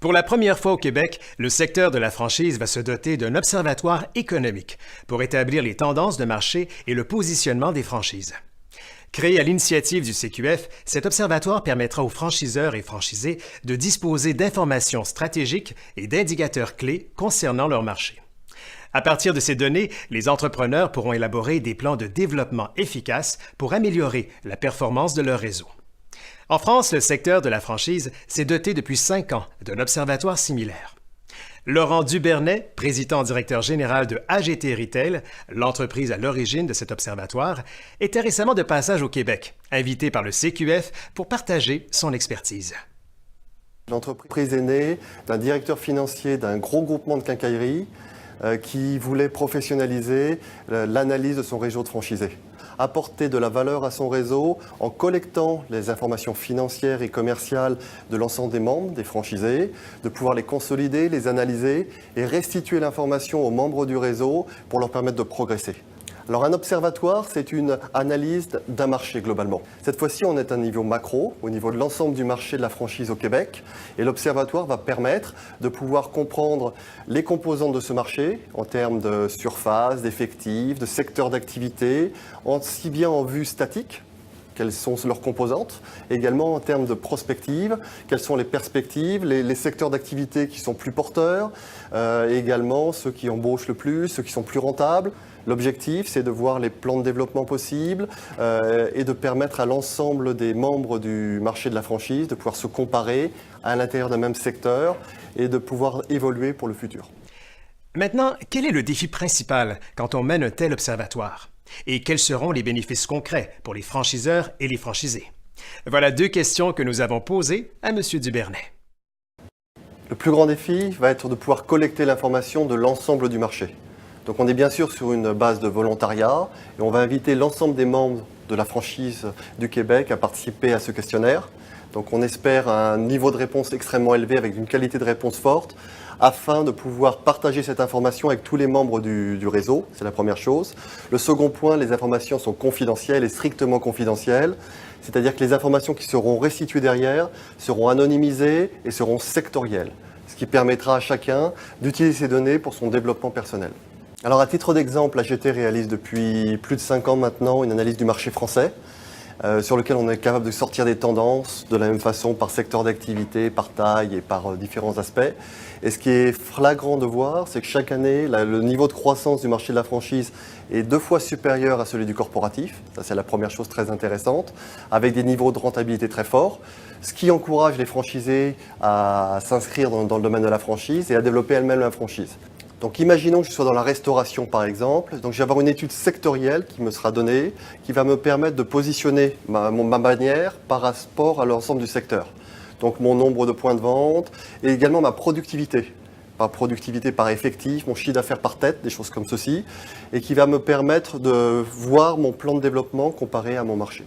Pour la première fois au Québec, le secteur de la franchise va se doter d'un observatoire économique pour établir les tendances de marché et le positionnement des franchises. Créé à l'initiative du CQF, cet observatoire permettra aux franchiseurs et franchisés de disposer d'informations stratégiques et d'indicateurs clés concernant leur marché. À partir de ces données, les entrepreneurs pourront élaborer des plans de développement efficaces pour améliorer la performance de leur réseau. En France, le secteur de la franchise s'est doté depuis 5 ans d'un observatoire similaire. Laurent Dubernay, président-directeur général de AGT Retail, l'entreprise à l'origine de cet observatoire, était récemment de passage au Québec, invité par le CQF pour partager son expertise. L'entreprise est née d'un directeur financier d'un gros groupement de quincailleries qui voulait professionnaliser l'analyse de son réseau de franchisés. Apporter de la valeur à son réseau en collectant les informations financières et commerciales de l'ensemble des membres, des franchisés, de pouvoir les consolider, les analyser et restituer l'information aux membres du réseau pour leur permettre de progresser. Alors un observatoire, c'est une analyse d'un marché globalement. Cette fois-ci, on est à un niveau macro, au niveau de l'ensemble du marché de la franchise au Québec. Et l'observatoire va permettre de pouvoir comprendre les composantes de ce marché en termes de surface, d'effectifs, de secteurs d'activité, aussi bien en vue statique, quelles sont leurs composantes, également en termes de prospective, quelles sont les perspectives, les secteurs d'activité qui sont plus porteurs, également ceux qui embauchent le plus, ceux qui sont plus rentables. L'objectif, c'est de voir les plans de développement possibles et de permettre à l'ensemble des membres du marché de la franchise de pouvoir se comparer à l'intérieur d'un même secteur et de pouvoir évoluer pour le futur. Maintenant, quel est le défi principal quand on mène un tel observatoire? Et quels seront les bénéfices concrets pour les franchiseurs et les franchisés? Voilà 2 questions que nous avons posées à M. Dubernay. Le plus grand défi va être de pouvoir collecter l'information de l'ensemble du marché. Donc on est bien sûr sur une base de volontariat et on va inviter l'ensemble des membres de la franchise du Québec à participer à ce questionnaire. Donc on espère un niveau de réponse extrêmement élevé avec une qualité de réponse forte afin de pouvoir partager cette information avec tous les membres du réseau. C'est la première chose. Le second point, les informations sont confidentielles et strictement confidentielles. C'est-à-dire que les informations qui seront restituées derrière seront anonymisées et seront sectorielles, ce qui permettra à chacun d'utiliser ces données pour son développement personnel. Alors à titre d'exemple, AGT réalise depuis plus de 5 ans maintenant une analyse du marché français sur lequel on est capable de sortir des tendances de la même façon par secteur d'activité, par taille et par différents aspects. Et ce qui est flagrant de voir, c'est que chaque année, le niveau de croissance du marché de la franchise est 2 fois supérieur à celui du corporatif. Ça, c'est la première chose très intéressante, avec des niveaux de rentabilité très forts, ce qui encourage les franchisés à s'inscrire dans le domaine de la franchise et à développer elles-mêmes la franchise. Donc imaginons que je sois dans la restauration par exemple, donc je vais avoir une étude sectorielle qui me sera donnée, qui va me permettre de positionner ma bannière par rapport à l'ensemble du secteur. Donc mon nombre de points de vente et également ma productivité. Par effectif, mon chiffre d'affaires par tête, des choses comme ceci, et qui va me permettre de voir mon plan de développement comparé à mon marché.